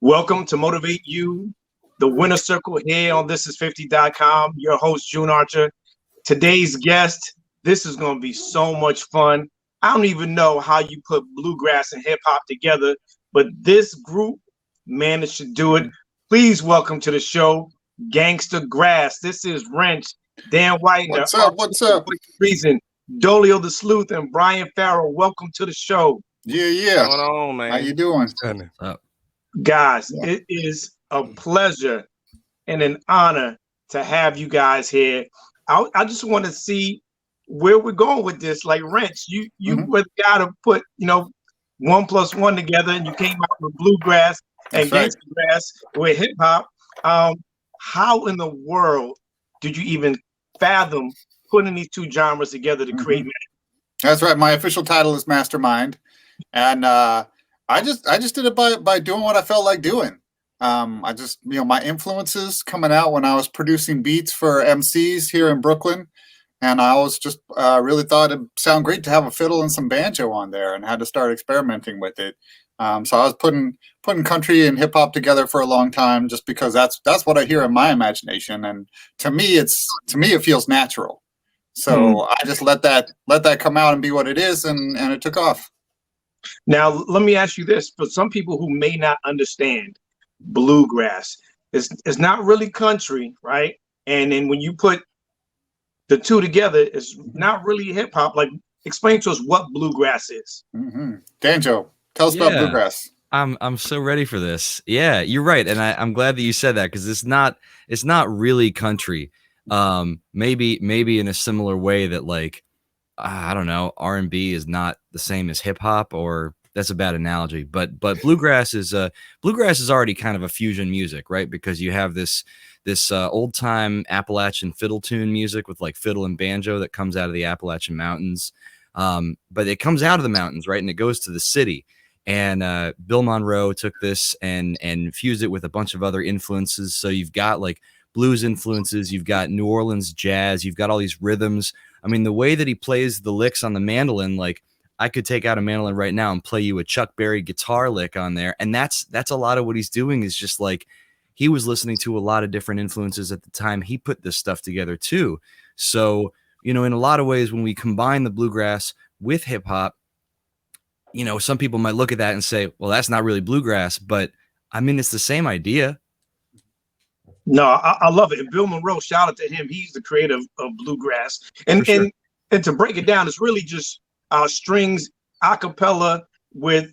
Welcome to Motivate You, the winner circle here on thisis50.com. Your host, June Archer. Today's guest, this is going to be so much fun. I don't even know how you put bluegrass and hip hop together, but this group managed to do it. Please welcome to the show, GangstaGrass. This is Wrench, Dan White, What's up? What's up? Reason, Dolio the Sleuth, and Brian Farrell. Welcome to the show. Yeah. What's going on, man? How you doing? What's up? Guys, it is a pleasure and an honor to have you guys here. I just want to see where we're going with this. Like Wrench, you were the guy to put 1 + 1 together, and you came out with bluegrass and GangstaGrass with hip hop. How in the world did you even fathom putting these two genres together to create magic? That's right. My official title is Mastermind, and I just did it by doing what I felt like doing. I just, my influences coming out when I was producing beats for MCs here in Brooklyn. And I always just really thought it'd sound great to have a fiddle and some banjo on there, and had to start experimenting with it. So I was putting country and hip hop together for a long time, just because that's what I hear in my imagination. And to me, it feels natural. So I just let that come out and be what it is. And it took off. Now, let me ask you this. For some people who may not understand, bluegrass is not really country, right? And then when you put the two together, it's not really hip hop. Like, explain to us what bluegrass is. Danjo, tell us about bluegrass. I'm so ready for this. Yeah, you're right, and I'm glad that you said that, because it's not really country. Maybe in a similar way that, like, I don't know, R&B is not the same as hip hop, or that's a bad analogy, but bluegrass is already kind of a fusion music, right? Because you have this old time Appalachian fiddle tune music with like fiddle and banjo that comes out of the Appalachian Mountains, but it comes out of the mountains, right, and it goes to the city. And Bill Monroe took this and fused it with a bunch of other influences. So you've got like blues influences, you've got New Orleans jazz, you've got all these rhythms. I mean, the way that he plays the licks on the mandolin, like, I could take out a mandolin right now and play you a Chuck Berry guitar lick on there. And that's a lot of what he's doing, is just like, he was listening to a lot of different influences at the time he put this stuff together too. So, in a lot of ways, when we combine the bluegrass with hip hop, some people might look at that and say, well, that's not really bluegrass, but I mean, it's the same idea. No, I love it. And Bill Monroe, shout out to him. He's the creator of bluegrass. And to break it down, it's really just strings, a cappella with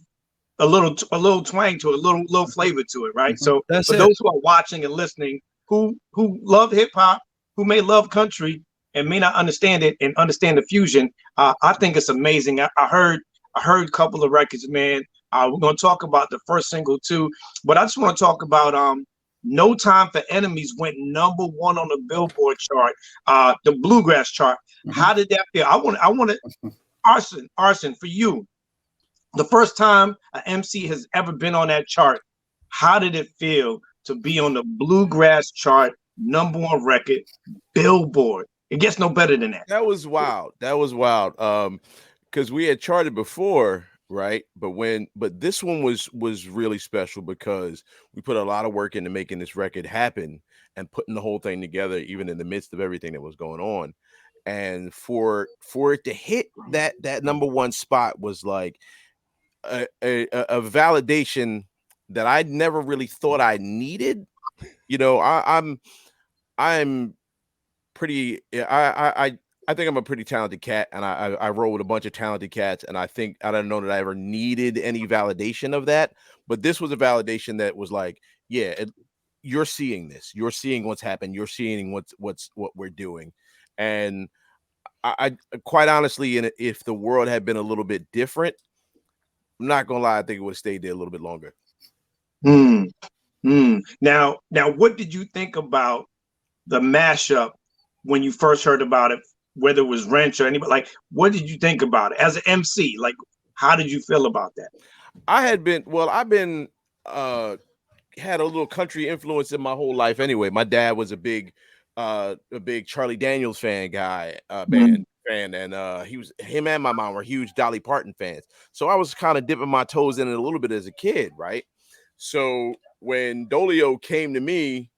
a little twang to it, a little flavor to it, right? So for those who are watching and listening, who love hip hop, who may love country and may not understand it and understand the fusion, I think it's amazing. I heard a couple of records, man. We're gonna talk about the first single too, but I just want to talk about No Time for Enemies went #1 on the Billboard chart, the bluegrass chart. How did that feel? I want to Arson, for you, the first time an MC has ever been on that chart, how did it feel to be on the bluegrass chart, #1 record, Billboard? It gets no better than that. That was wild. Because we had charted before, right? But this one was really special, because we put a lot of work into making this record happen and putting the whole thing together, even in the midst of everything that was going on. And for it to hit that #1 spot was like a validation that I never really thought I needed. I'm pretty. I think I'm a pretty talented cat, and I roll with a bunch of talented cats, and I don't know that I ever needed any validation of that. But this was a validation that was like, yeah, you're seeing this, you're seeing what's happened, you're seeing what we're doing. And I quite honestly, and if the world had been a little bit different, I'm not gonna lie, I think it would have stayed there a little bit longer. Now, what did you think about the mashup when you first heard about it? Whether it was Wrench or anybody, like, what did you think about it as an MC? Like, how did you feel about that? I've been had a little country influence in my whole life anyway. My dad was a big Charlie Daniels fan, and him and my mom were huge Dolly Parton fans. So I was kind of dipping my toes in it a little bit as a kid, right? So when Dolio came to me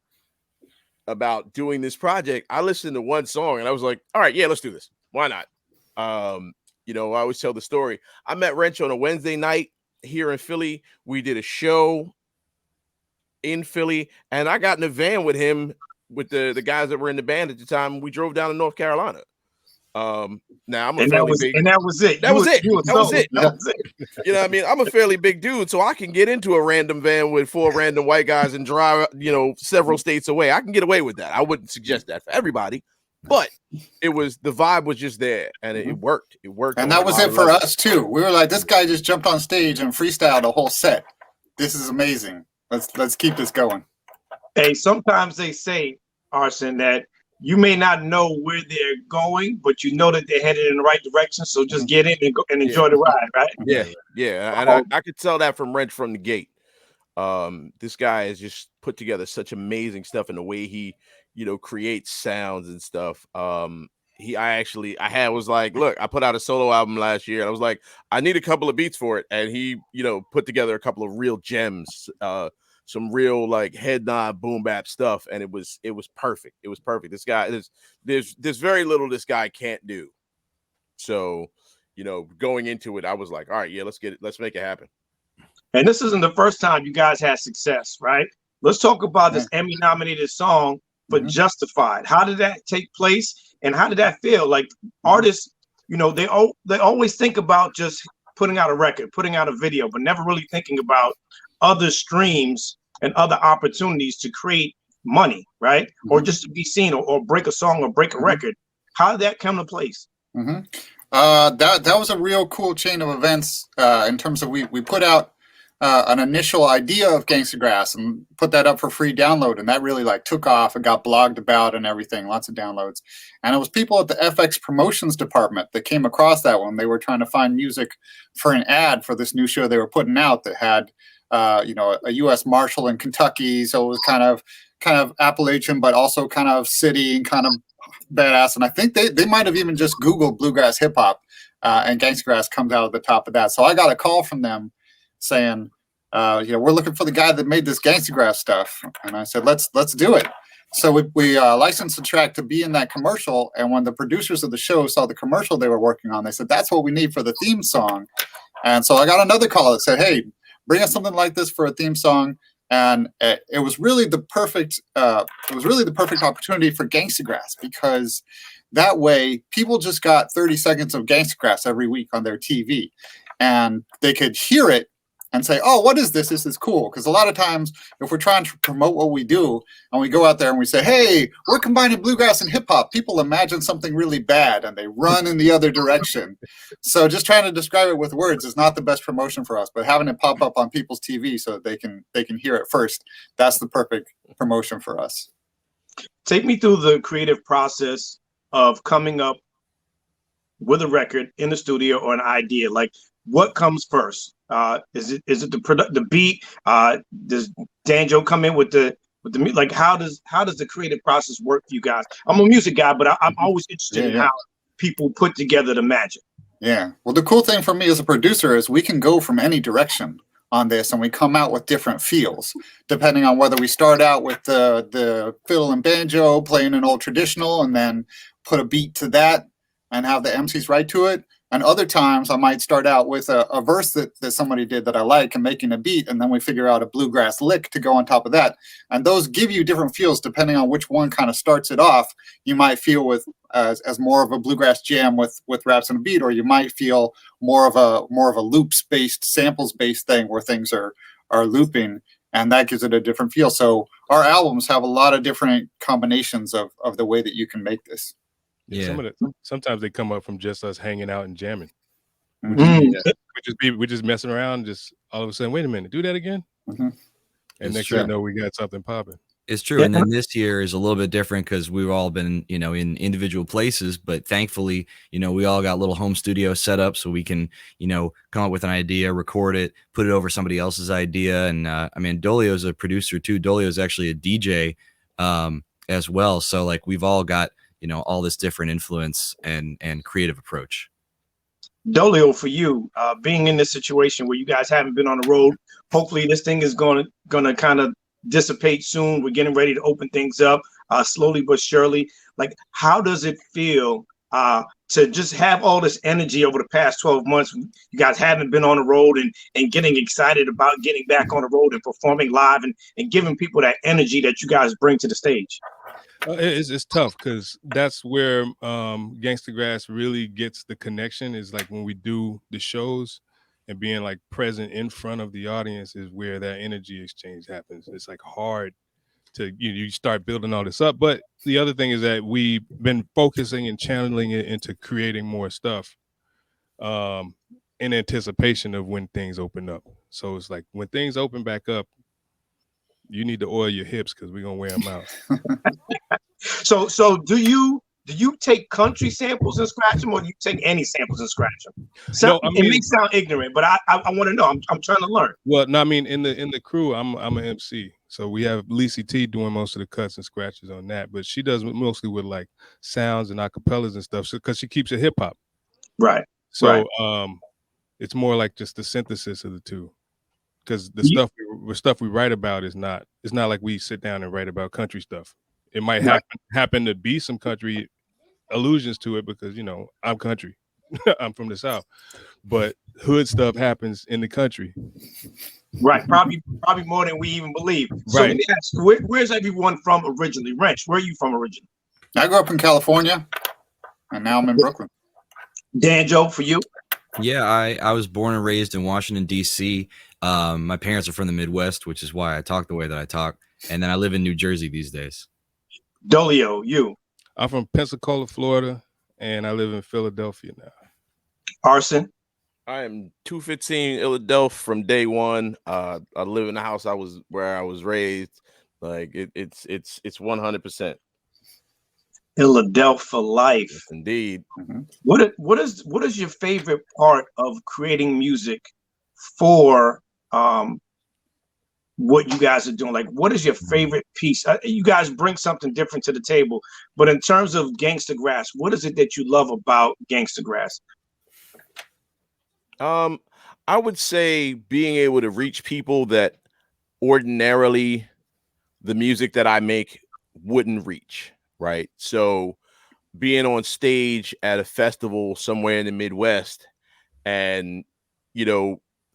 about doing this project, I listened to one song and I was like, all right, yeah, let's do this. Why not? I always tell the story. I met Wrench on a Wednesday night here in Philly. We did a show in Philly, and I got in a van with him with the guys that were in the band at the time. We drove down to North Carolina. Now I'm a fairly big, and that was it. That was it. That was it. That was it. You know what I mean? I'm a fairly big dude, so I can get into a random van with 4 random white guys and drive, several states away. I can get away with that. I wouldn't suggest that for everybody, but the vibe was just there, and it worked. It worked. And that was it for us too. We were like, this guy just jumped on stage and freestyled a whole set. This is amazing. Let's keep this going. Hey, sometimes they say, Arson, that you may not know where they're going, but you know that they're headed in the right direction. So just get in and go and enjoy the ride, right? Yeah. And I could tell that from Wrench from the gate. This guy has just put together such amazing stuff in the way he, creates sounds and stuff. I was like, look, I put out a solo album last year, and I was like, I need a couple of beats for it, and he, put together a couple of real gems, some real like head nod boom bap stuff, and it was perfect. It was perfect. This guy, there's very little this guy can't do. So, going into it, I was like, all right, yeah, let's make it happen. And this isn't the first time you guys had success, right? Let's talk about this Emmy-nominated song for Justified. How did that take place, and how did that feel? Like artists, they always think about just putting out a record, putting out a video, but never really thinking about other streams and other opportunities to create money, right? Or just to be seen, or break a song or break a record. How did that come to place? That was a real cool chain of events in terms of we put out an initial idea of GangstaGrass and put that up for free download, and that really took off. It got blogged about and everything, lots of downloads. And it was people at the FX promotions department that came across that one. They were trying to find music for an ad for this new show they were putting out that had a U.S. Marshal in Kentucky, so it was kind of Appalachian, but also kind of city and kind of badass. And I think they might have even just Googled Bluegrass hip hop, and GangstaGrass comes out at the top of that. So I got a call from them saying, we're looking for the guy that made this GangstaGrass stuff, and I said, let's do it. So we licensed the track to be in that commercial, and when the producers of the show saw the commercial they were working on, they said, that's what we need for the theme song. And so I got another call that said, hey, bring us something like this for a theme song. And it was really the perfect opportunity for GangstaGrass, because that way people just got 30 seconds of GangstaGrass every week on their TV, and they could hear it and say, oh, what is this? This is cool. Because a lot of times if we're trying to promote what we do and we go out there and we say, hey, we're combining bluegrass and hip hop, people imagine something really bad and they run in the other direction. So just trying to describe it with words is not the best promotion for us, but having it pop up on people's TV so that they can hear it first, that's the perfect promotion for us. Take me through the creative process of coming up with a record in the studio or an idea. Like, what comes first? Is it the beat? Does Danjo come in with the like? How does the creative process work for you guys? I'm a music guy, but I'm always interested in how people put together the magic. Yeah. Well, the cool thing for me as a producer is we can go from any direction on this, and we come out with different feels depending on whether we start out with the fiddle and banjo playing an old traditional and then put a beat to that and have the MCs write to it. And other times I might start out with a verse that somebody did that I like and making a beat, and then we figure out a bluegrass lick to go on top of that. And those give you different feels depending on which one kind of starts it off. You might feel with as more of a bluegrass jam with raps and a beat, or you might feel more of a loops-based, samples-based thing where things are looping, and that gives it a different feel. So our albums have a lot of different combinations of the way that you can make this. Yeah. Sometimes they come up from just us hanging out and jamming. We just messing around, just all of a sudden, wait a minute, do that again. And next thing I know, we got something popping. It's true. And then this year is a little bit different because we've all been, in individual places, but thankfully, we all got little home studio set up so we can, come up with an idea, record it, put it over somebody else's idea. And Dolio's a producer too. Dolio's actually a DJ as well. So we've all got, all this different influence and creative approach. Dolio, for you, being in this situation where you guys haven't been on the road, hopefully this thing is gonna kind of dissipate soon. We're getting ready to open things up slowly but surely. Like, how does it feel to just have all this energy over the past 12 months? You guys haven't been on the road and getting excited about getting back on the road and performing live and giving people that energy that you guys bring to the stage. It's tough because that's where GangstaGrass really gets the connection, is like when we do the shows and being like present in front of the audience is where that energy exchange happens. It's like hard to you start building all this up. But the other thing is that we've been focusing and channeling it into creating more stuff in anticipation of when things open up. So it's like when things open back up, you need to oil your hips because we're gonna wear them out. So do you take country samples and scratch them, or do you take any samples and scratch them? So No, I mean, it may sound ignorant, but I want to know. I'm trying to learn. Well, no, I mean in the crew, I'm an MC, so we have Lacey T doing most of the cuts and scratches on that, but she does mostly with like sounds and acapellas and stuff, because she keeps it hip hop. Right. So it's more like just the synthesis of the two. Because the stuff we write about it's not like we sit down and write about country stuff. It might happen to be some country allusions to it because I'm country. I'm from the South, but hood stuff happens in the country. Right, probably more than we even believe. So Right. let me ask, where's everyone from originally? Wrench, where are you from originally? I grew up in California, and now I'm in Brooklyn. Danjo, for you? Yeah, I was born and raised in Washington, D.C. My parents are from the Midwest, which is why I talk the way that I talk. And then I live in New Jersey these days. Dolio, you? I'm from Pensacola, Florida, and I live in Philadelphia now. Arson? I am 215 Philadelphia from day one. I live in the house where I was raised. Like it's 100%. Philadelphia life. Yes, indeed. Mm-hmm. What is your favorite part of creating music for what you guys are doing? Like, what is your favorite piece? You guys bring something different to the table, but in terms of GangstaGrass, what is it that you love about GangstaGrass? I would say being able to reach people that ordinarily the music that I make wouldn't reach. Right. So being on stage at a festival somewhere in the Midwest and,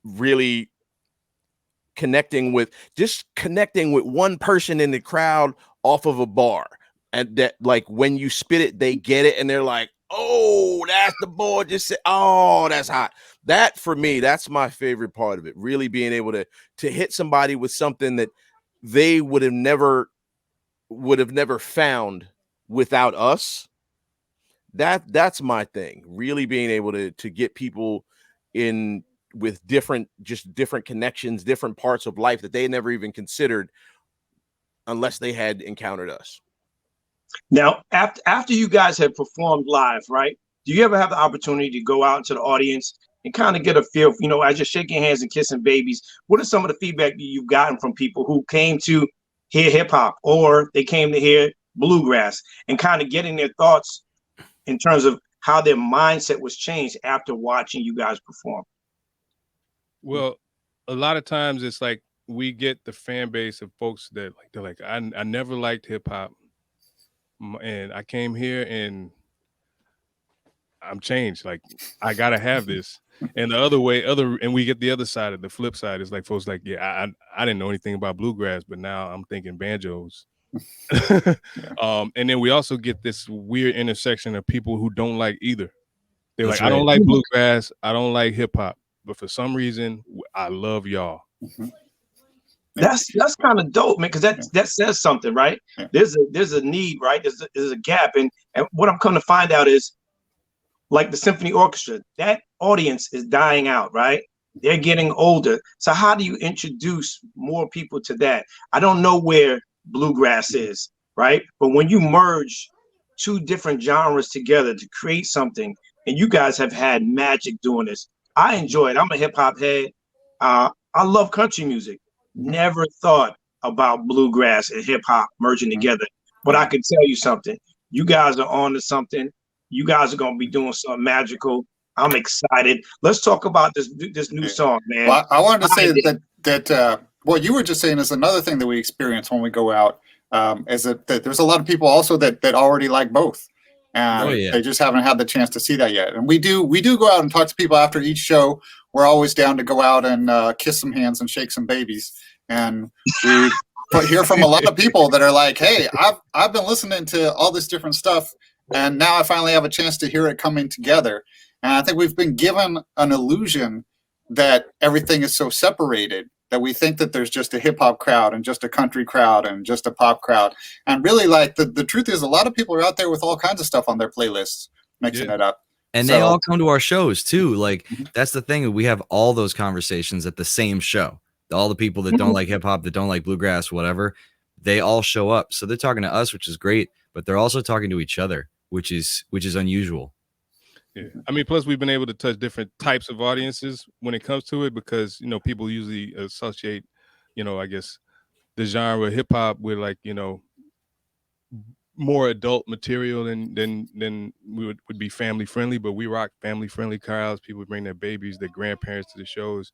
really connecting with one person in the crowd off of a bar, and that, like, when you spit it, they get it. And they're like, oh, that's the boy just said, oh, that's hot. That, for me, that's my favorite part of it. Really being able to hit somebody with something that they would have never found without us. That's my thing. Really being able to get people in with different connections, different parts of life that they never even considered unless they had encountered us. Now, after you guys have performed live, right? Do you ever have the opportunity to go out into the audience and kind of get a feel, as you're shaking hands and kissing babies? What is some of the feedback that you've gotten from people who came to hear hip hop, or they came to hear bluegrass, and kind of getting their thoughts in terms of how their mindset was changed after watching you guys perform? Well, a lot of times it's like we get the fan base of folks that they're like, I never liked hip hop, and I came here and I'm changed. Like, I gotta have this. And and we get the other side of the flip side is like folks like, yeah, I didn't know anything about bluegrass, but now I'm thinking banjos. And then we also get this weird intersection of people who don't like either. They're That's like, I don't right. like bluegrass, I don't like hip hop, but for some reason I love y'all. Mm-hmm. That's kind of dope, man, because that says something, right? Yeah. There's a need, right? There's a gap, and what I'm coming to find out is, like the symphony orchestra, that audience is dying out, right? They're getting older. So how do you introduce more people to that? I don't know where bluegrass is, right? But when you merge two different genres together to create something, and you guys have had magic doing this, I enjoy it. I'm a hip hop head. I love country music. Never thought about bluegrass and hip hop merging together. But I can tell you something. You guys are on to something. You guys are going to be doing something magical. I'm excited. Let's talk about this new song, man. Well, I wanted to say that what you were just saying is another thing that we experience when we go out, is that there's a lot of people also that already like both, and they just haven't had the chance to see that yet. And we do go out and talk to people after each show. We're always down to go out and kiss some hands and shake some babies, and we hear from a lot of people that are like, "Hey, I've been listening to all this different stuff, and now I finally have a chance to hear it coming together." And I think we've been given an illusion that everything is so separated, that we think that there's just a hip hop crowd and just a country crowd and just a pop crowd. And really, like, the truth is, a lot of people are out there with all kinds of stuff on their playlists, mixing it up. And they all come to our shows too. Like, that's the thing. We have all those conversations at the same show. All the people that don't like hip hop, that don't like bluegrass, whatever, they all show up. So they're talking to us, which is great, but they're also talking to each other, which is unusual. Yeah. I mean, plus we've been able to touch different types of audiences when it comes to it, because, you know, people usually associate, you know, I guess the genre hip hop with, like, you know, more adult material than we would be family friendly, but we rock family friendly crowds. People bring their babies, their grandparents to the shows.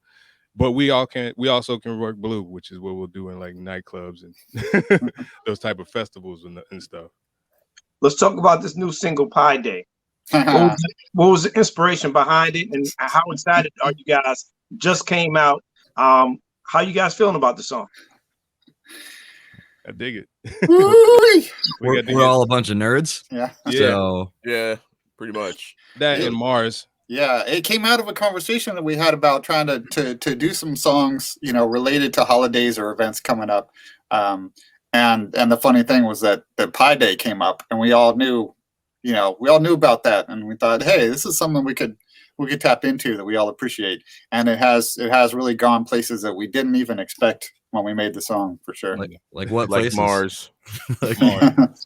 But we also can work blue, which is what we'll do in like nightclubs and those type of festivals and stuff. Let's talk about this new single, Pie Day. What was the inspiration behind it, and how excited are you guys? Just came out. How you guys feeling about the song? I dig it. We're all a bunch of nerds. Yeah. So yeah, pretty much. That and Mars. Yeah, it came out of a conversation that we had about trying to do some songs, you know, related to holidays or events coming up. And the funny thing was that the Pie Day came up, and we all knew about that, and we thought, hey, this is something we could tap into that we all appreciate. And it has really gone places that we didn't even expect when we made the song, for sure. Like what Like places? Mars. Like Mars.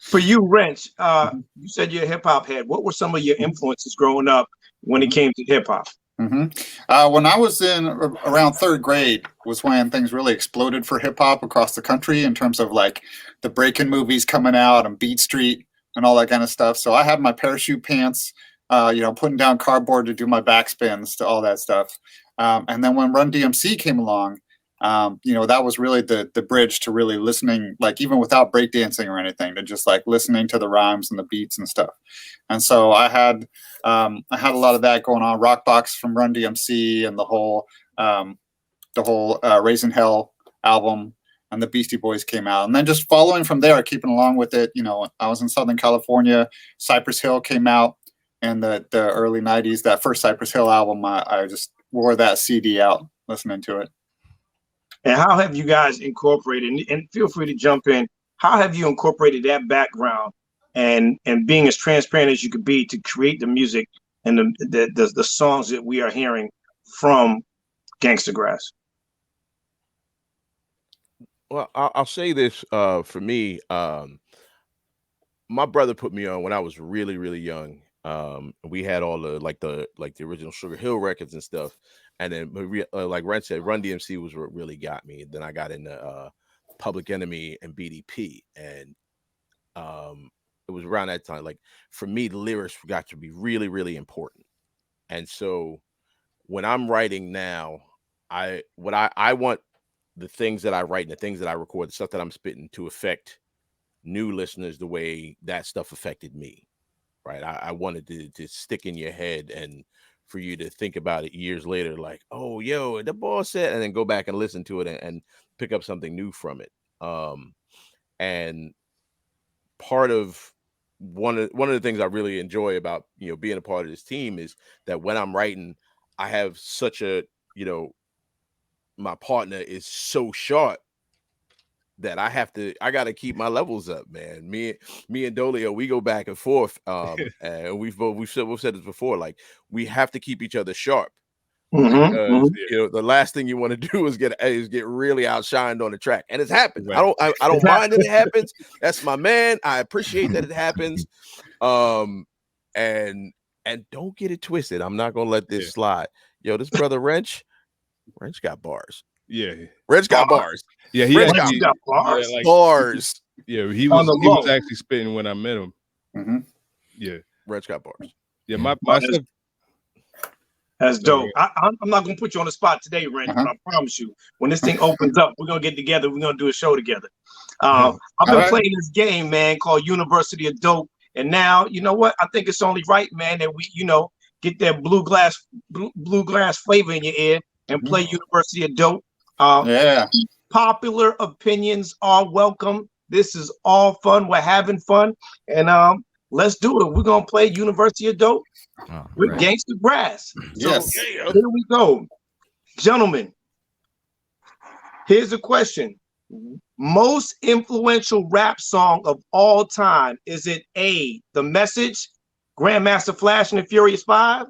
For you, Wrench, you said you're a hip hop head. What were some of your influences growing up when it came to hip hop? When I was in around third grade was when things really exploded for hip hop across the country, in terms of like the breaking movies coming out and Beat Street and all that kind of stuff. So I had my parachute pants, putting down cardboard to do my backspins to all that stuff. And then when Run DMC came along, that was really the bridge to really listening, like even without breakdancing or anything, to just like listening to the rhymes and the beats and stuff. And so I had a lot of that going on. Rockbox from Run DMC and the whole Raising Hell album, and the Beastie Boys came out. And then just following from there, keeping along with it, I was in Southern California. Cypress Hill came out in the early 90s. That first Cypress Hill album, I just wore that CD out listening to it. And how have you guys incorporated, and feel free to jump in, how have you incorporated that background and being as transparent as you could be to create the music and the songs that we are hearing from GangstaGrass? Well, I'll say this, for me, my brother put me on when I was really, really young. We had all the original Sugar Hill records and stuff. And then, like Ren said, Run DMC was what really got me. Then I got into Public Enemy and BDP, and it was around that time. Like, for me, the lyrics got to be really, really important. And so, when I'm writing now, I want the things that I write and the things that I record, the stuff that I'm spitting, to affect new listeners the way that stuff affected me. Right? I wanted to stick in your head, and for you to think about it years later, like, oh, yo, the boss said, and then go back and listen to it and pick up something new from it. And part of one of the things I really enjoy about, being a part of this team is that when I'm writing, I have such a, my partner is so sharp that I got to keep my levels up, man. Me and Dolio, we go back and forth. And we've said this before, like, we have to keep each other sharp. Because, the last thing you want to do is get really outshined on the track. And it's happened. Right. I don't mind that it happens. That's my man. I appreciate that it happens. And don't get it twisted. I'm not gonna let this slide. Yo, this brother Wrench got bars. Yeah, Wrench got bars. Yeah, he got bars. Yeah, bars. Yeah, he was actually spitting when I met him. Mm-hmm. Yeah, Wrench got bars. Yeah, my stuff. That's dope. I'm not gonna put you on the spot today, Ranch, but I promise you, when this thing opens up, we're gonna get together. We're gonna do a show together. I've been playing this game, man, called University of Dope, and now you know what? I think it's only right, man, that we, get that bluegrass flavor in your ear and play University of Dope. Popular opinions are welcome. This is all fun. We're having fun, and let's do it. We're gonna play University of Dope with GangstaGrass. Yes. So here we go, gentlemen. Here's a question: most influential rap song of all time. Is it A, The Message, Grandmaster Flash and the Furious Five?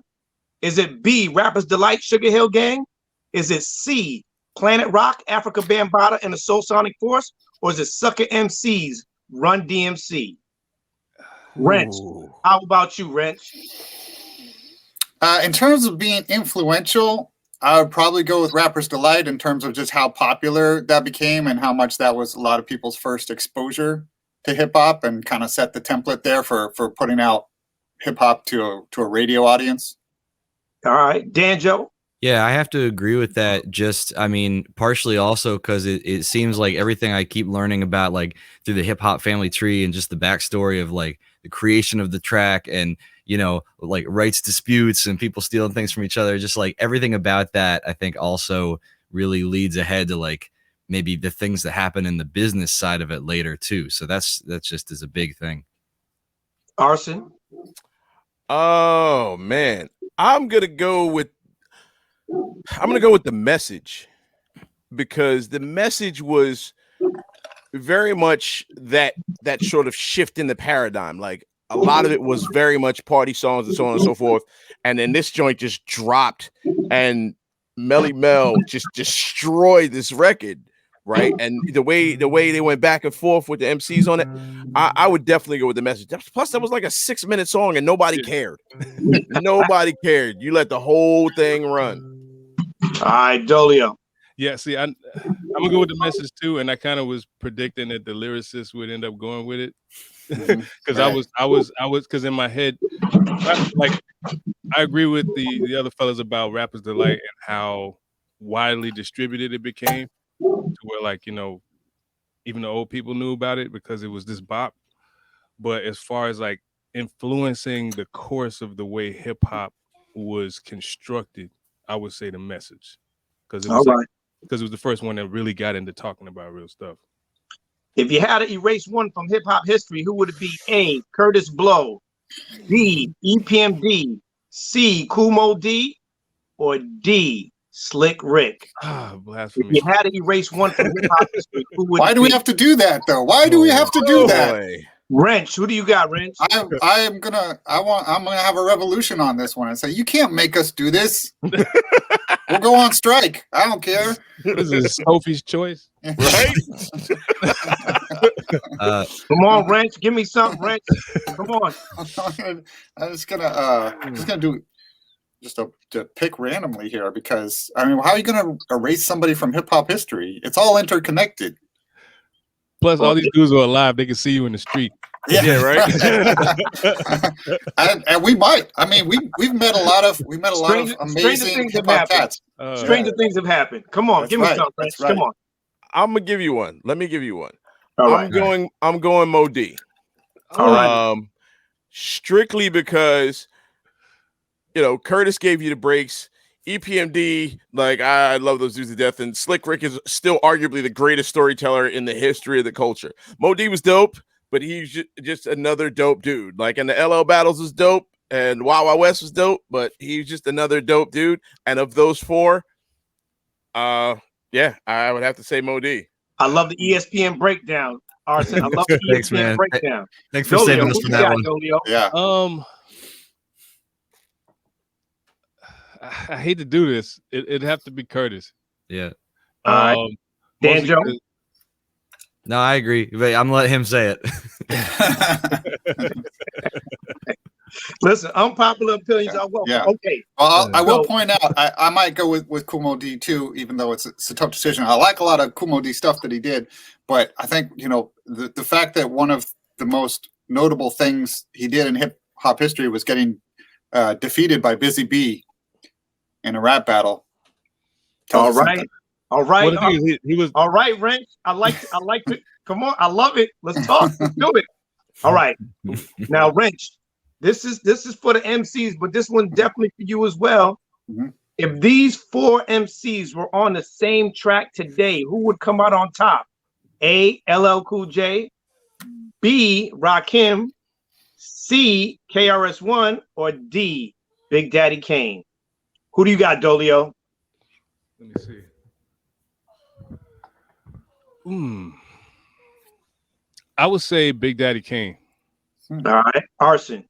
Is it B, Rapper's Delight, Sugar Hill Gang? Is it C, Planet Rock, Africa Bambaataa and the Soul Sonic Force? Or is it Sucker MC's Run DMC? Wrench, how about you, Wrench? In terms of being influential, I would probably go with Rapper's Delight in terms of just how popular that became and how much that was a lot of people's first exposure to hip hop and kind of set the template there for putting out hip hop to a radio audience. All right, Danjo. Yeah, I have to agree with that. Partially also because it seems like everything I keep learning about, like through the hip hop family tree and just the backstory of like the creation of the track and, like rights disputes and people stealing things from each other, just like everything about that, I think also really leads ahead to like maybe the things that happen in the business side of it later too. So that's just is a big thing. Arson. Oh man, I'm gonna go with The Message, because The Message was very much that sort of shift in the paradigm. Like a lot of it was very much party songs and so on and so forth, and then this joint just dropped, and Melly Mel just destroyed this record, right? And the way they went back and forth with the MCs on it, I would definitely go with The Message. Plus, that was like a 6-minute song, and nobody cared. Nobody cared. You let the whole thing run. All right, Dolio. Yeah, see, I'm gonna go with The Message too, and I kind of was predicting that the lyricist would end up going with it, because I was because in my head, I agree with the other fellas about Rapper's Delight and how widely distributed it became, to where even the old people knew about it because it was this bop. But as far as like influencing the course of the way hip hop was constructed, I would say The Message, because it was the first one that really got into talking about real stuff. If you had to erase one from hip hop history, who would it be? A, Curtis Blow, B, EPMD, C, Kumo D, or D, Slick Rick? Blasphemy. If you had to erase one from hip hop history, who would? Why do we have to do that though? Why do we have to do that? Wrench, who do you got, Wrench? I'm gonna have a revolution on this one and say you can't make us do this. We'll go on strike. I don't care. What is this, Sophie's choice? Right? Come on, Wrench, give me something, Wrench. Come on. I'm just gonna do to pick randomly here, because how are you gonna erase somebody from hip hop history? It's all interconnected. Plus, all these dudes are alive. They can see you in the street. Yeah, right. and we might. I mean, we've met a lot of amazing hip hop cats. Stranger things have happened. Come on, give me something. Right. Come on. I'm gonna give you one. Let me give you one. All right. I'm going Mo D. All right. Strictly because Curtis gave you the breaks. EPMD, like I love those dudes to death, and Slick Rick is still arguably the greatest storyteller in the history of the culture. Mo D was dope, but he's just another dope dude. Like, and the LL Battles was dope, and Wild Wild West was dope, but he's just another dope dude. And of those four, I would have to say Mo D. I love the ESPN breakdown, Arson. I love the ESPN breakdown. Thanks for saving us from that one. Dolio? Yeah. I hate to do this. It'd have to be Curtis. Yeah. Danjo? No, I agree. But I'm gonna let him say it. Listen, unpopular opinions are welcome. Yeah. Okay. Well, I will point out, I might go with Kumo D too, even though it's a tough decision. I like a lot of Kumo D stuff that he did, but I think the fact that one of the most notable things he did in hip hop history was getting defeated by Busy B in a rap battle. All right. All right. Well, the thing is, he was All right, Wrench. I like to come on. I love it. Let's talk. Let's do it. All right. Now, Wrench, this is for the MCs, but this one definitely for you as well. Mhm. If these 4 MCs were on the same track today, who would come out on top? A, LL Cool J, B, Rakim, C, KRS-One, or D, Big Daddy Kane? Who do you got, Dolio? Let me see. I would say Big Daddy Kane. All right, Arson.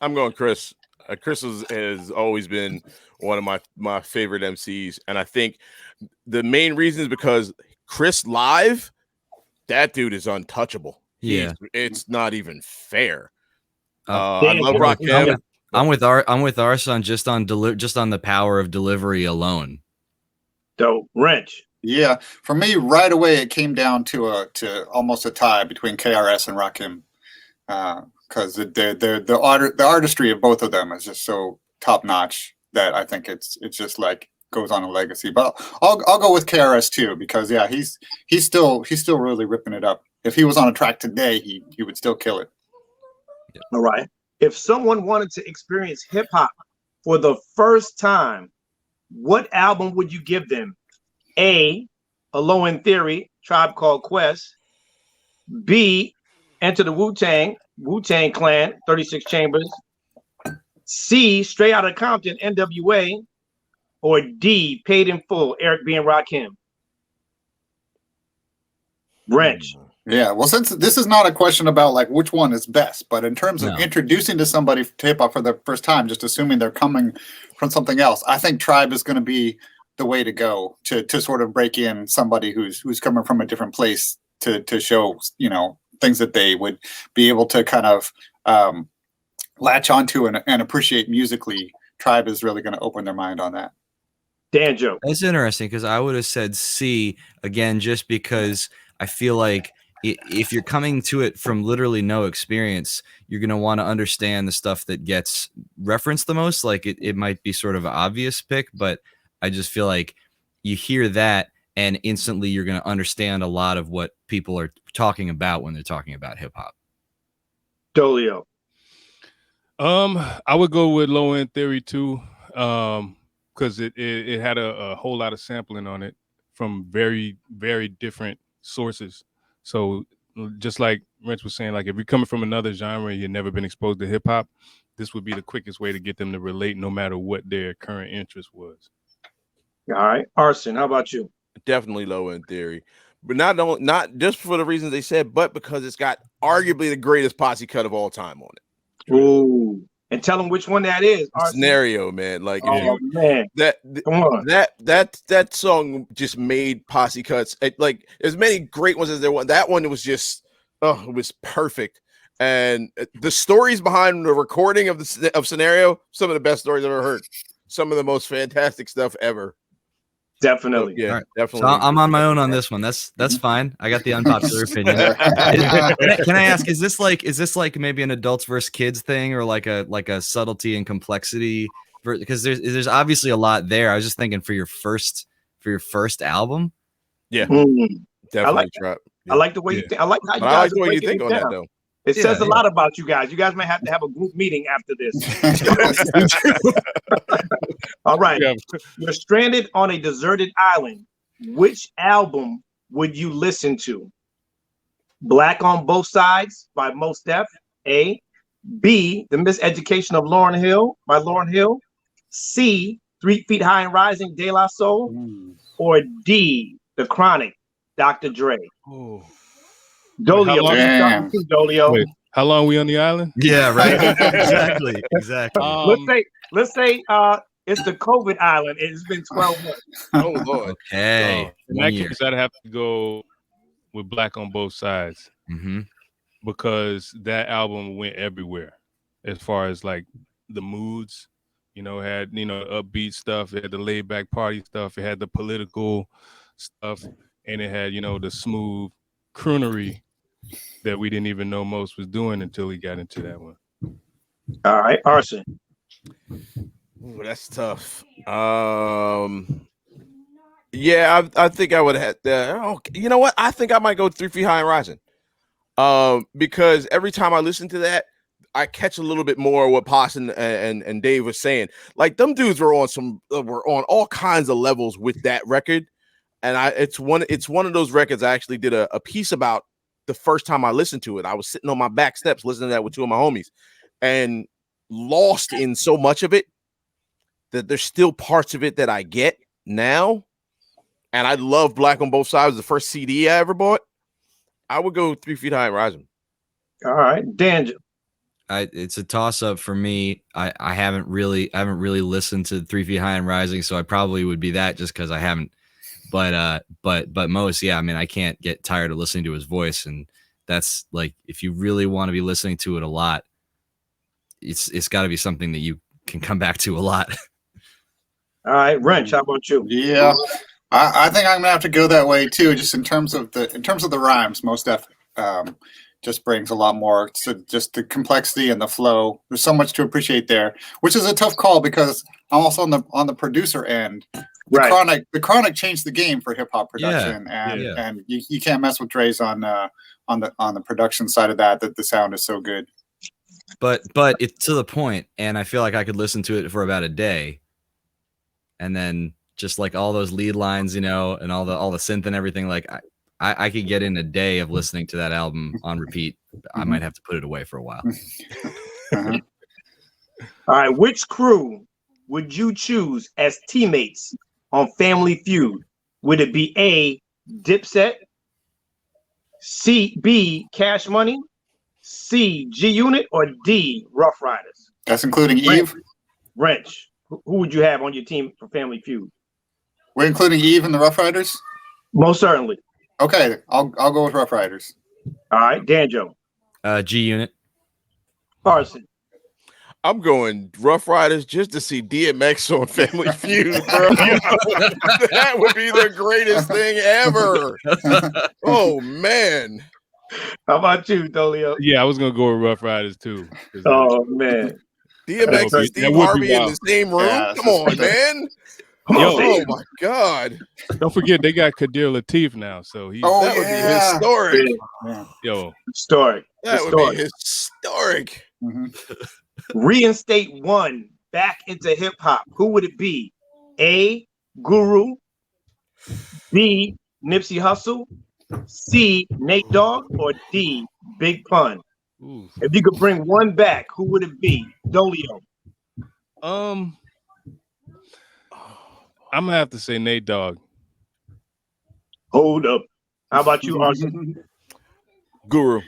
I'm going Chris. Chris has always been one of my favorite MCs, and I think the main reason is because Chris live, that dude is untouchable. It's not even fair. I love Rakim. I'm with Arson just on the power of delivery alone. So, Wrench. Yeah, for me, right away, it came down to almost a tie between KRS and Rakim, because the artistry of both of them is just so top notch that I think it's just like goes on a legacy. But I'll go with KRS too, because yeah, he's still really ripping it up. If he was on a track today, he would still kill it. Yeah. All right. If someone wanted to experience hip hop for the first time, what album would you give them? A, Low End Theory, Tribe Called Quest. B, Enter the Wu-Tang Clan, 36 Chambers. C, Straight Outta Compton, NWA. Or D, Paid in Full, Eric B. and Rakim. Wrench. Yeah, well, since this is not a question about like which one is best, but in terms of introducing to somebody to hip hop for the first time, just assuming they're coming from something else, I think Tribe is going to be the way to go to sort of break in somebody who's coming from a different place to show, you know, things that they would be able to kind of latch onto and appreciate musically. Tribe is really going to open their mind on that. Danjo. That's interesting because I would have said C again, just because I feel like if you're coming to it from literally no experience, you're going to want to understand the stuff that gets referenced the most. Like it might be sort of an obvious pick, but I just feel like you hear that and instantly you're going to understand a lot of what people are talking about when they're talking about hip hop. Dolio. I would go with Low End Theory too, because it had a whole lot of sampling on it from very, very different sources. So just like Wrench was saying, like if you're coming from another genre and you've never been exposed to hip hop, this would be the quickest way to get them to relate, no matter what their current interest was. All right, Arson, how about you? Definitely Low End Theory, but not just for the reasons they said, but because it's got arguably the greatest posse cut of all time on it. Ooh, and tell them which one that is. Arson. Scenario, man. Like man, come on. that song just made posse cuts. Like as many great ones as there was. That one was just it was perfect. And the stories behind the recording of Scenario, some of the best stories I've ever heard. Some of the most fantastic stuff ever. Definitely. Yeah, right. definitely. So I'm on my own on this one. That's fine. I got the unpopular opinion. Can I ask, is this like maybe an adults versus kids thing, or like a subtlety and complexity? Because there's obviously a lot there. I was just thinking for your first album. Yeah, I definitely. like the way you think. I like how you guys I like the way you breaking think it on down. that though. It says a lot about you guys. You guys might have to have a group meeting after this. All right. You're stranded on a deserted island. Which album would you listen to? Black on Both Sides by Mos Def, A. B, The Miseducation of Lauryn Hill by Lauryn Hill. C, 3 Feet High and Rising, De La Soul. Or D, The Chronic, Dr. Dre. Oh. Dolio. Dolio. Wait, how long are we on the island? Yeah, right. Exactly. Let's say it's the COVID island. It's been 12 months. Oh Lord. Okay. In that case, I'd have to go with Black on Both Sides, because that album went everywhere as far as like the moods. You know, it had upbeat stuff. It had the laid back party stuff. It had the political stuff, and it had the smooth croonery that we didn't even know Mos was doing until he got into that one. All right, Arson. Ooh, that's tough. Yeah, I think I would have. You know what? I think I might go 3 Feet High and Rising. Because every time I listen to that, I catch a little bit more of what Poss and Dave was saying. Like them dudes were on all kinds of levels with that record, and it's one of those records I actually did a piece about the first time I listened to it. I was sitting on my back steps listening to that with two of my homies, and lost in so much of it that there's still parts of it that I get now. And I love Black on Both Sides, the first CD I ever bought. I would go 3 Feet High and Rising. All right, Daniel. It's a toss up for me. I haven't really listened to 3 Feet High and Rising, so I probably would be that just because I haven't. But most, yeah, I mean, I can't get tired of listening to his voice, and that's like if you really want to be listening to it a lot, it's got to be something that you can come back to a lot. All right, Wrench, how about you? Yeah, I think I'm gonna have to go that way too. Just in terms of the rhymes, most definitely. Just brings a lot more to just the complexity and the flow. There's so much to appreciate there, which is a tough call because I'm also on the producer end. The Chronic changed the game for hip hop production, and you can't mess with Dre's on the production side of that. That the sound is so good. But it's to the point, and I feel like I could listen to it for about a day, and then just like all those lead lines, and all the synth and everything, like I could get in a day of listening to that album on repeat. I might have to put it away for a while. All right, which crew would you choose as teammates on Family Feud? Would it be A, Dipset, B, Cash Money, C, G Unit, or D, Rough Riders? That's including Eve. Wrench, who would you have on your team for Family Feud? We're including Eve and the Rough Riders? Most certainly. Okay, I'll go with Rough Riders. All right, Danjo. G Unit. Carson. I'm going Rough Riders just to see DMX on Family Feud, bro. That would be the greatest thing ever. Oh man. How about you, Dolio? Yeah, I was gonna go with Rough Riders too. Oh man. DMX and Steve Harvey in the same room. Yeah, come on, man. Oh my God! Don't forget they got Kadir Latif now, so that would be historic. Yeah. Yo, historic. That would be historic. Mm-hmm. Reinstate one back into hip hop. Who would it be? A, Guru, B, Nipsey Hussle, C, Nate Dogg, or D, Big Pun? ooh. If you could bring one back, who would it be? Dolio. I'm gonna have to say Nate Dogg. Hold up. How about you, Arson? Guru.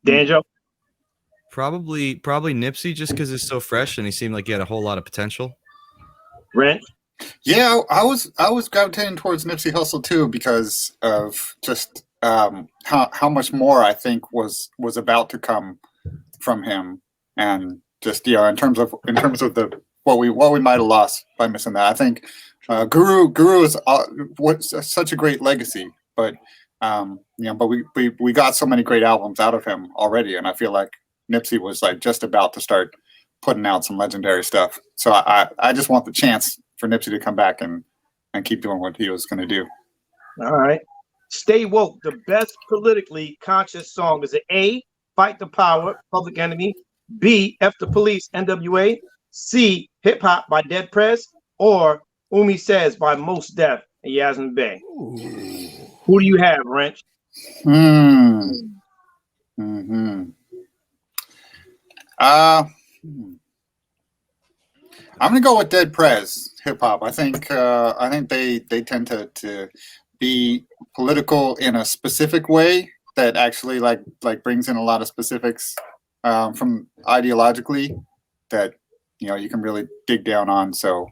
Danjo? Probably Nipsey, just because it's so fresh and he seemed like he had a whole lot of potential. Rent? Yeah, I was gravitating towards Nipsey Hussle too because of just how much more I think was about to come from him, and just in terms of the what we might have lost by missing that. I think Guru is such a great legacy, but but we got so many great albums out of him already, and I feel like Nipsey was like just about to start putting out some legendary stuff. So I just want the chance for Nipsey to come back and keep doing what he was going to do. All right. Stay Woke, the best politically conscious song. Is it A, Fight the Power, Public Enemy, B, F the Police, NWA, C, Hip Hop by Dead Prez, or Umi Says by Mos Def and Yasmin Bey? Who do you have, Wrench? I'm gonna go with Dead Prez hip hop. I think they tend to be political in a specific way that actually like brings in a lot of specifics from ideologically that you can really dig down on. So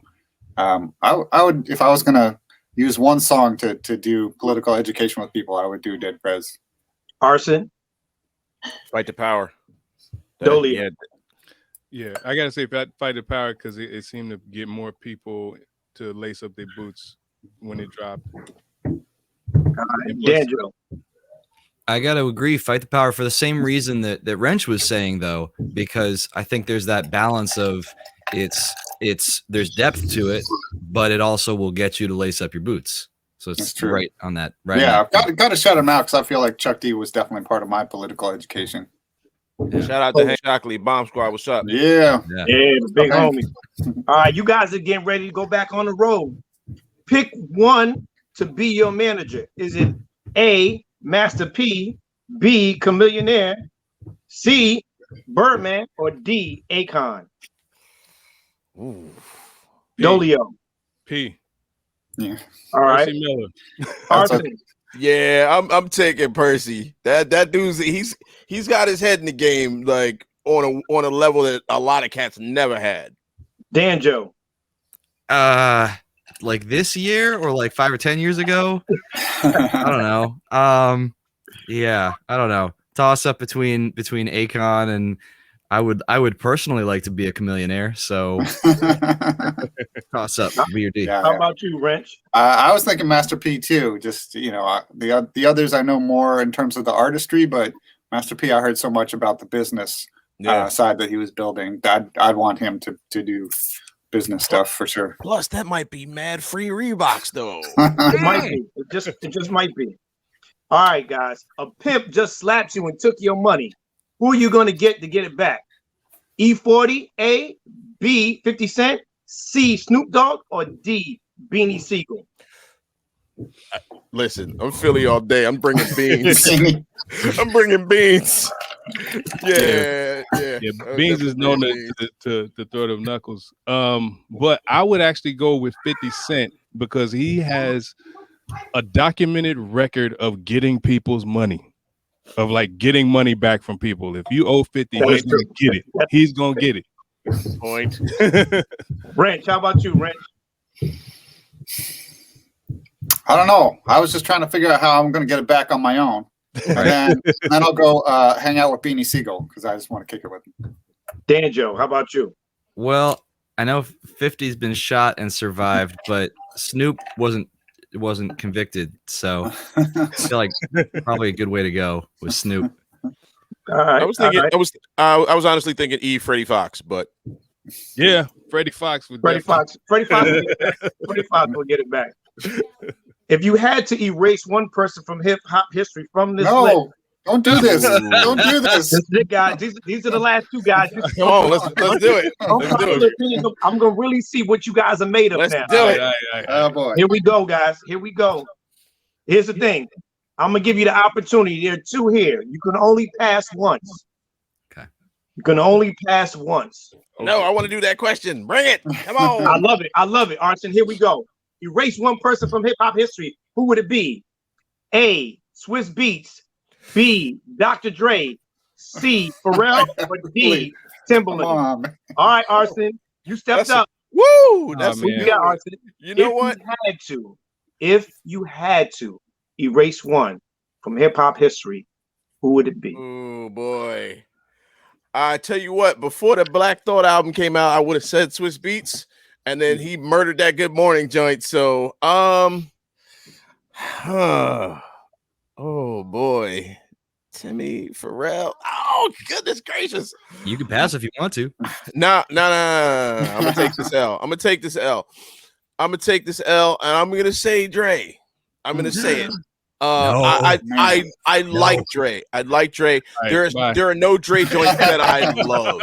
I would, if I was gonna use one song to do political education with people, I would do Dead Prez. Arson? Fight the Power. Dolly. Yeah, I gotta say Fight the Power because it seemed to get more people to lace up their boots when it dropped. Danjo. I got to agree. Fight the power for the same reason that Wrench was saying, though, because I think there's that balance of there's depth to it, but it also will get you to lace up your boots. So it's true. right on that. Right. Yeah, I've got to shout him out because I feel like Chuck D was definitely part of my political education. Yeah. Shout out to Hank Shockley, Bomb Squad. What's up? Yeah, the big homie. All right, you guys are getting ready to go back on the road. Pick one to be your manager. Is it A, Master P, B, Chamillionaire, C, Birdman, or D, Akon? Ooh. Dolio. P. yeah. All right. Percy Miller. Arson. Yeah, I'm taking Percy. That dude's he's got his head in the game like on a level that a lot of cats never had. Danjo. Like this year or like 5 or 10 years ago? I don't know. Yeah, I don't know. Toss up between Akon and I would personally like to be a Chamillionaire. So toss up B or D. Yeah, How about you, Wrench? I was thinking Master P too. Just the others I know more in terms of the artistry, but Master P I heard so much about the business side that he was building. I'd want him to do business stuff for sure. Plus, that might be mad free Reeboks though. It might be. It just might be. All right, guys. A pimp just slapped you and took your money. Who are you going to get it back? E40, A, B, 50 Cent, C, Snoop Dogg, or D, Beanie Siegel? Listen, I'm Philly all day. I'm bringing beans. I'm bringing beans. Yeah. Beans is known to throw them knuckles. But I would actually go with 50 Cent because he has a documented record of getting people's money, of like getting money back from people. If you owe 50, he's gonna get it. He's gonna get it. Point. Wrench, how about you, Wrench? I don't know. I was just trying to figure out how I'm going to get it back on my own. And then I'll go hang out with Beanie Siegel because I just want to kick it with him. Danjo, how about you? Well, I know 50's been shot and survived, but Snoop wasn't convicted, so I feel like probably a good way to go with Snoop. All right, I was thinking. I was honestly thinking E. Freddie Fox, but yeah, Freddie Fox would. Freddie Fox will get it back. If you had to erase one person from hip hop history from this list, don't do this. Don't do this. This is it, guys. These are the last two guys. Come on, let's do it. Let's do it. I'm gonna really see what you guys are made of Let's now. do it. Oh boy. Here we go, guys. Here we go. Here's the thing. I'm gonna give you the opportunity. There are two here. You can only pass once. Okay. You can only pass once. No, I want to do that question. Bring it. Come on. I love it. I love it, Arson. Here we go. Erase one person from hip hop history. Who would it be? A, Swiss Beats. B, Dr. Dre. C, Pharrell. Or D, Timbaland. All right, Arson. You stepped up. Woo! That's what you got, Arson. You know what? If you had to erase one from hip hop history, who would it be? Oh boy. I tell you what, before the Black Thought album came out, I would have said Swiss Beats, and then he murdered that Good Morning joint. So, oh boy, Timmy Pharrell. Oh goodness gracious! You can pass if you want to. No. I'm gonna take this L. I'm gonna take this L, and I'm gonna say Dre. I'm gonna say it. I like Dre. I like Dre. There are no Dre joints that I love.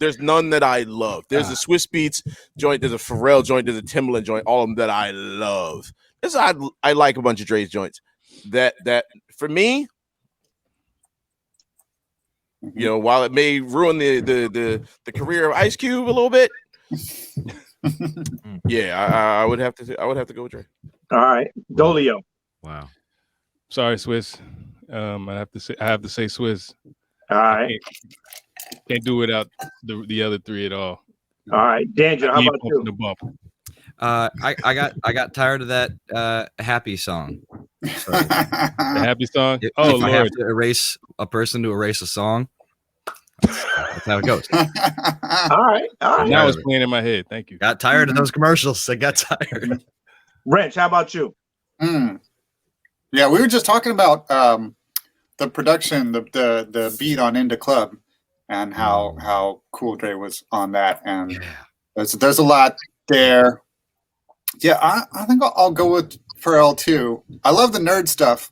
There's none that I love. There's a Swiss Beats joint. There's a Pharrell joint. There's a Timbaland joint. All of them that I love. I like a bunch of Dre's joints. That for me, you know, while it may ruin the career of Ice Cube a little bit, yeah, I would have to go with Dre. All right, Dolio. Wow. Sorry, Swiss. I have to say Swiss. All right. Can't do without the other three at all. All right, Danger. How about you? The bump. I got tired of that happy song. So, the happy song. If Lord. I have to erase a person to erase a song, that's how it goes. All right. Now it's playing in my head. Thank you. Got tired of those commercials. I got tired. Wrench, how about you? Yeah, we were just talking about production, the beat on Into Club, and how Cool Dre was on that, and there's a lot there. Yeah, I think I'll go with Pharrell too. I love the nerd stuff,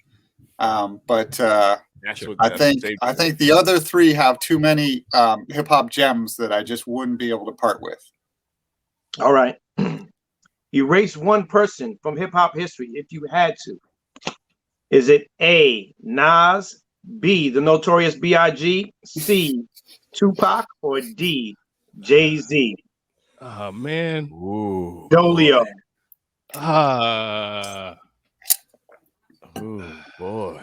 but I think the other three have too many hip hop gems that I just wouldn't be able to part with. All right. Erase one person from hip hop history if you had to. Is it A, Nas, B, the Notorious B.I.G., C, Tupac, or D, JayZ? Oh man. Ooh. Dolio. Oh boy.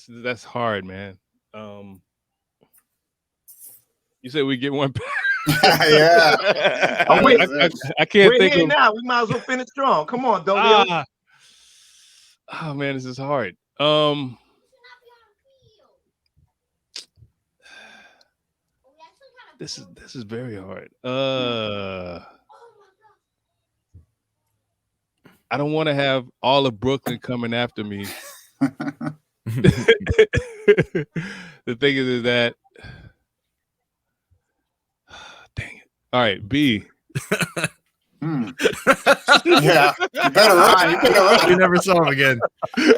That's hard, man. You said we get one. Yeah. Oh, wait. I can't We're think here of now. We might as well finish strong. Come on, Dolio. Oh man, this is hard. This is very hard. I don't want to have all of Brooklyn coming after me. The thing is that dang it. All right, B. Yeah, you better run. We never saw him again.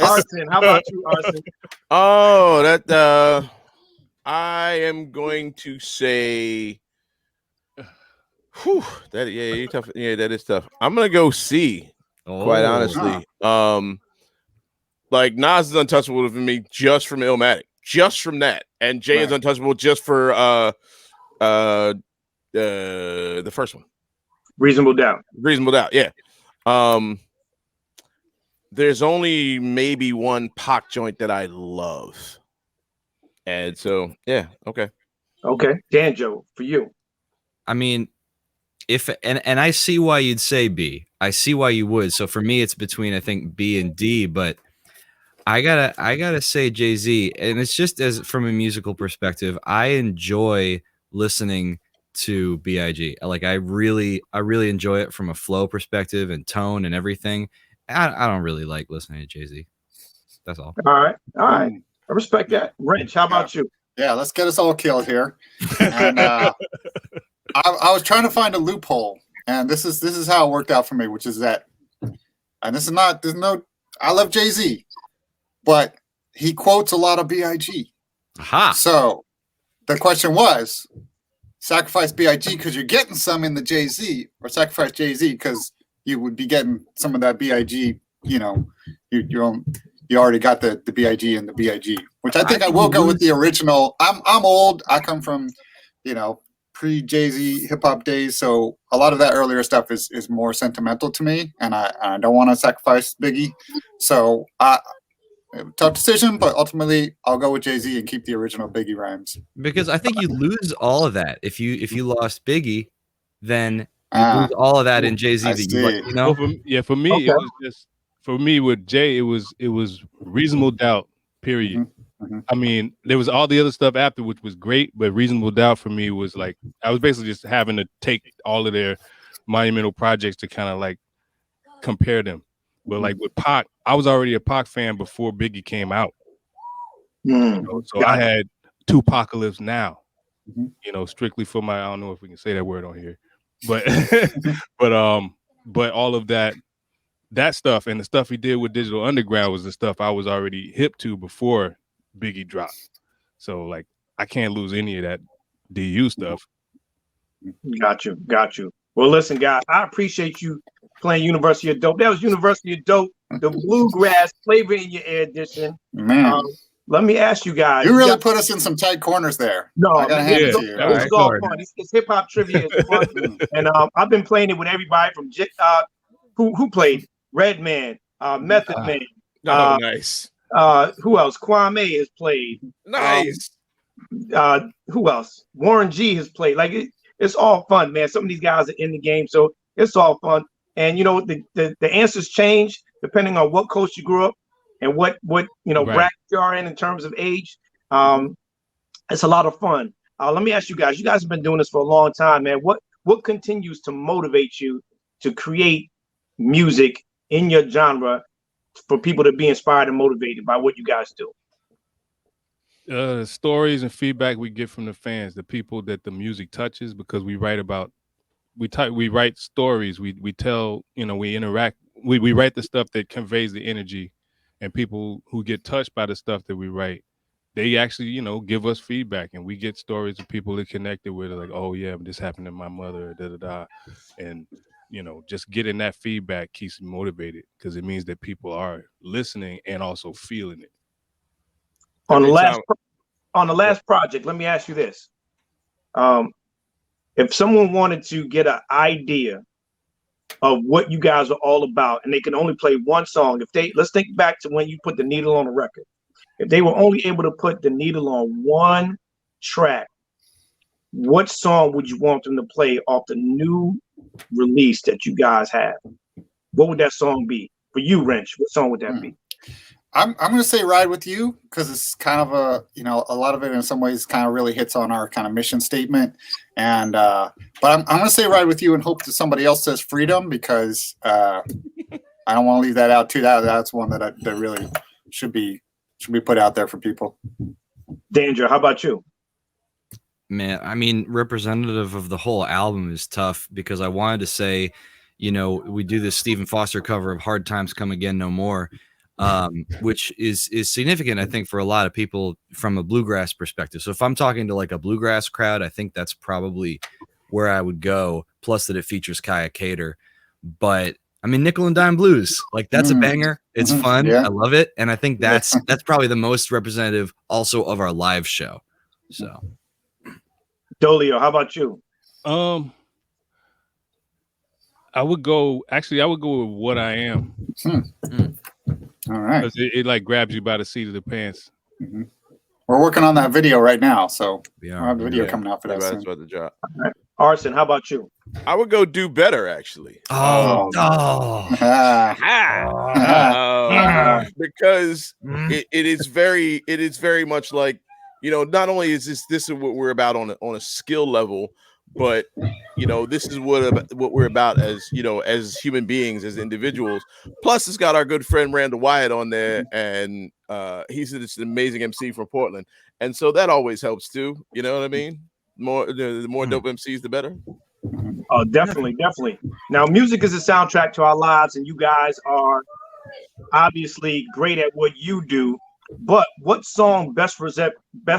Arson, how about you, Arson? Oh, that I am going to say you're tough. Yeah, that is tough. I'm gonna go C, quite honestly. Like Nas is untouchable for me just from Illmatic, just from that. And Jay is untouchable just for the first one. Reasonable Doubt. Reasonable Doubt, yeah. There's only maybe one Pac joint that I love. And so, yeah, okay. Okay. Danjo, for you. I mean, and I see why you'd say B. I see why you would. So for me, it's between I think B and D, but I gotta say JayZ, and it's just as from a musical perspective, I enjoy listening to B.I.G. Like I really enjoy it from a flow perspective and tone and everything. I don't really like listening to JayZ. That's all. All right. I respect that. Rich, how about you? Yeah, let's get us all killed here. And I was trying to find a loophole, and this is how it worked out for me, which is that, and there's no, I love JayZ, but he quotes a lot of B.I.G. Aha. So the question was, sacrifice B.I.G. because you're getting some in the JayZ, or sacrifice JayZ because you would be getting some of that B.I.G. You know, you already got the B.I.G. and the B.I.G., which I think I will go with the original. I'm old. I come from, pre-JayZ hip hop days, so a lot of that earlier stuff is more sentimental to me, and I don't want to sacrifice Biggie. So tough decision, but ultimately I'll go with JayZ and keep the original Biggie rhymes. Because I think you lose all of that if you lost Biggie, then you lose all of that in JayZ that you like. Well, for me, okay. It was just with Jay, it was Reasonable Doubt. Period. Mm-hmm. I mean, there was all the other stuff after, which was great, but Reasonable Doubt for me was like I was basically just having to take all of their monumental projects to kind of like compare them. But like with Pac, I was already a Pac fan before Biggie came out. So I had Tupacalypse Now, strictly for my, I don't know if we can say that word on here, but but all of that stuff and the stuff he did with Digital Underground was the stuff I was already hip to before Biggie dropped. So like I can't lose any of that DU stuff. Got you. Well, listen, guys, I appreciate you playing University of Dope. That was University of Dope, the Bluegrass Flavor in Your Ear edition. Man. Let me ask you guys. You really put us in some tight corners there. No, I gotta hand it to you. This is all fun. It's hip hop trivia. It's fun. And I've been playing it with everybody from who played Redman, Method Man. Nice. Who else? Kwame has played. Nice. Who else? Warren G has played. Like it's all fun, man. Some of these guys are in the game, so it's all fun. And the answers change depending on what coast you grew up and what bracket you are in terms of age. It's a lot of fun. Let me ask you guys. You guys have been doing this for a long time, man. What continues to motivate you to create music in your genre for people to be inspired and motivated by what you guys do? Stories and feedback we get from the fans, the people that the music touches, because we write stories, we tell, we interact, we write the stuff that conveys the energy, and people who get touched by the stuff that we write, they actually, give us feedback, and we get stories of people that connected with it, like, oh yeah, this happened to my mother, da da da, and just getting that feedback keeps me motivated, because it means that people are listening and also feeling it. On the last project, let me ask you this. If someone wanted to get an idea of what you guys are all about, and they can only play one song, let's think back to when you put the needle on the record. If they were only able to put the needle on one track, what song would you want them to play off the new release that you guys have? What would that song be? For you, Wrench, what song would that be? I'm going to say Ride With You, because it's kind of a lot of it in some ways kind of really hits on our kind of mission statement. And, but I'm going to say Ride With You and hope that somebody else says Freedom, because I don't want to leave that out too. That's one that really should be put out there for people. Danger, how about you? Man, I mean, representative of the whole album is tough, because I wanted to say, we do this Stephen Foster cover of Hard Times Come Again No More, which is significant, I think, for a lot of people from a bluegrass perspective. So if I'm talking to like a bluegrass crowd, I think that's probably where I would go, plus that it features Kaya Cater. But I mean, Nickel and Dime Blues, like, that's a banger. It's fun. Yeah. I love it. And I think that's probably the most representative also of our live show. So Dolio, how about you? I would go with What I Am. All right. Because it like grabs you by the seat of the pants. Mm-hmm. We're working on that video right now, so we'll have a video coming out for that soon. That's about the job. Right. Arson, how about you? I would go Do Better, actually. Because it is very much like, not only is this is what we're about on a skill level, but this is what we're about as as human beings, as individuals. Plus, it's got our good friend Randall Wyatt on there, and he's an amazing MC from Portland, and so that always helps too. You know what I mean? The more dope MCs, the better. Oh, definitely. Now, music is a soundtrack to our lives, and you guys are obviously great at what you do. But what song best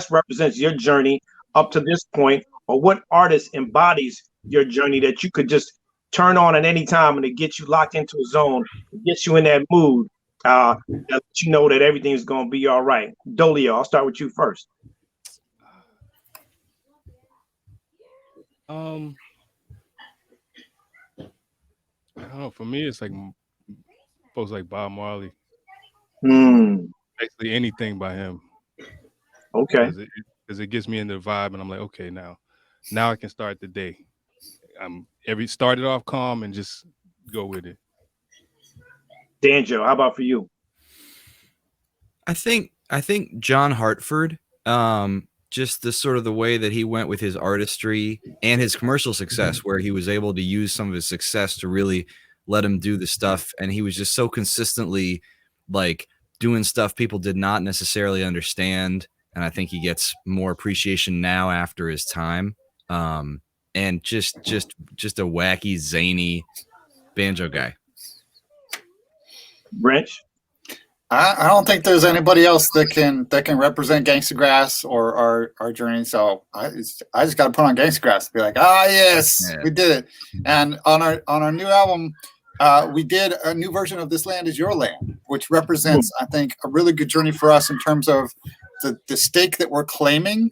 represents your journey up to this point, or what artist embodies your journey that you could just turn on at any time and it gets you locked into a zone, it gets you in that mood, that you know that everything is going to be all right? Dolio, I'll start with you first. I don't know. For me, it's like folks like Bob Marley. Basically anything by him. Okay. Because it gets me in the vibe, and I'm like, okay, now I can start the day. Started off calm and just go with it. Danjo, how about for you? I think John Hartford, just the sort of the way that he went with his artistry and his commercial success, where he was able to use some of his success to really let him do the stuff. And he was just so consistently like doing stuff people did not necessarily understand. And I think he gets more appreciation now after his time. And just a wacky, zany banjo guy. Wrench? I don't think there's anybody else that can represent GangstaGrass or our journey. So I just got to put on GangstaGrass and be like, yes, we did it. And on our new album, we did a new version of This Land Is Your Land, which represents, I think, a really good journey for us in terms of the stake that we're claiming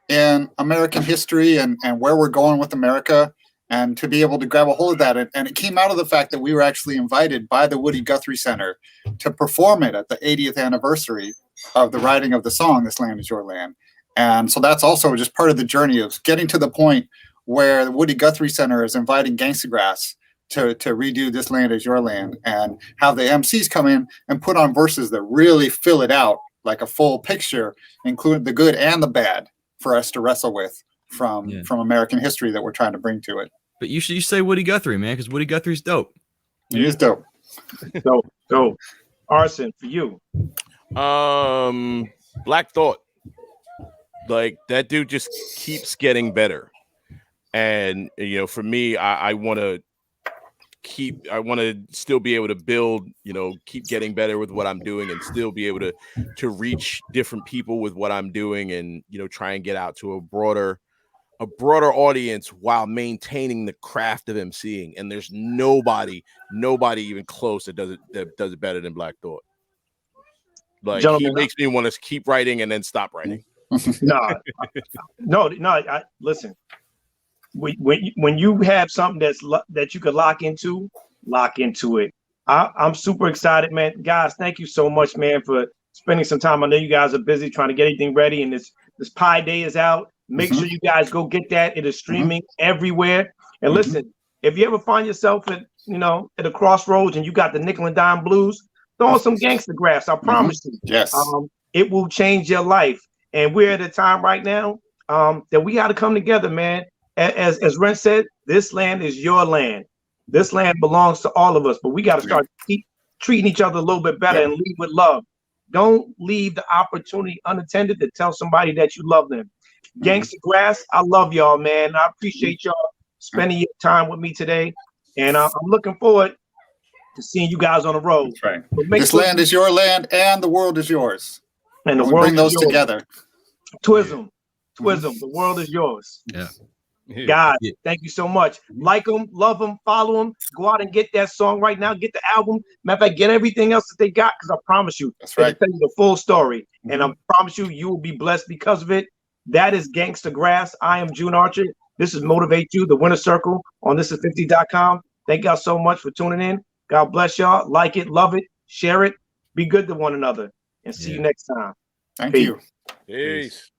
in American history and where we're going with America, and to be able to grab a hold of that. And it came out of the fact that we were actually invited by the Woody Guthrie Center to perform it at the 80th anniversary of the writing of the song, This Land Is Your Land. And so that's also just part of the journey of getting to the point where the Woody Guthrie Center is inviting GangstaGrass to redo This Land Is Your Land, and have the MCs come in and put on verses that really fill it out like a full picture, including the good and the bad, for us to wrestle with from American history that we're trying to bring to it. But you say Woody Guthrie, man, because Woody Guthrie's dope. He is dope. Dope. Arson, for you. Black Thought. Like that dude just keeps getting better. And for me, I want to still be able to build, keep getting better with what I'm doing, and still be able to reach different people with what I'm doing, and try and get out to a broader audience while maintaining the craft of emceeing. And there's nobody even close that does it better than Black Thought. Like, Gentlemen, he makes me want to keep writing and then stop writing. No. Listen, when you have something that you could lock into it. I'm super excited, man. Guys, thank you so much, man, for spending some time. I know you guys are busy trying to get everything ready, and this Pi Day is out. Make sure you guys go get that. It is streaming everywhere. And listen, if you ever find yourself at a crossroads and you got the nickel and dime blues, throw on some GangstaGrass. I promise you. Yes. It will change your life. And we're at a time right now that we got to come together, man. As Ren said, this land is your land. This land belongs to all of us, but we got to start treating each other a little bit better and lead with love. Don't leave the opportunity unattended to tell somebody that you love them. GangstaGrass, I love y'all, man. I appreciate y'all spending your time with me today. And I'm looking forward to seeing you guys on the road. That's right. This land is your land and the world is yours. And the we world bring those yours. Together. Twism. The world is yours. Yeah. Guys, thank you so much. Like them, love them, follow them. Go out and get that song right now. Get the album. Matter of fact, get everything else that they got, because I promise you, that's right. Tell you the full story. And I promise you will be blessed because of it. That is GangstaGrass. I am June Archer. This is Motivate You, the Winner Circle on thisis50.com. Thank y'all so much for tuning in. God bless y'all. Like it, love it, share it. Be good to one another. And see you next time. Thank you. Peace.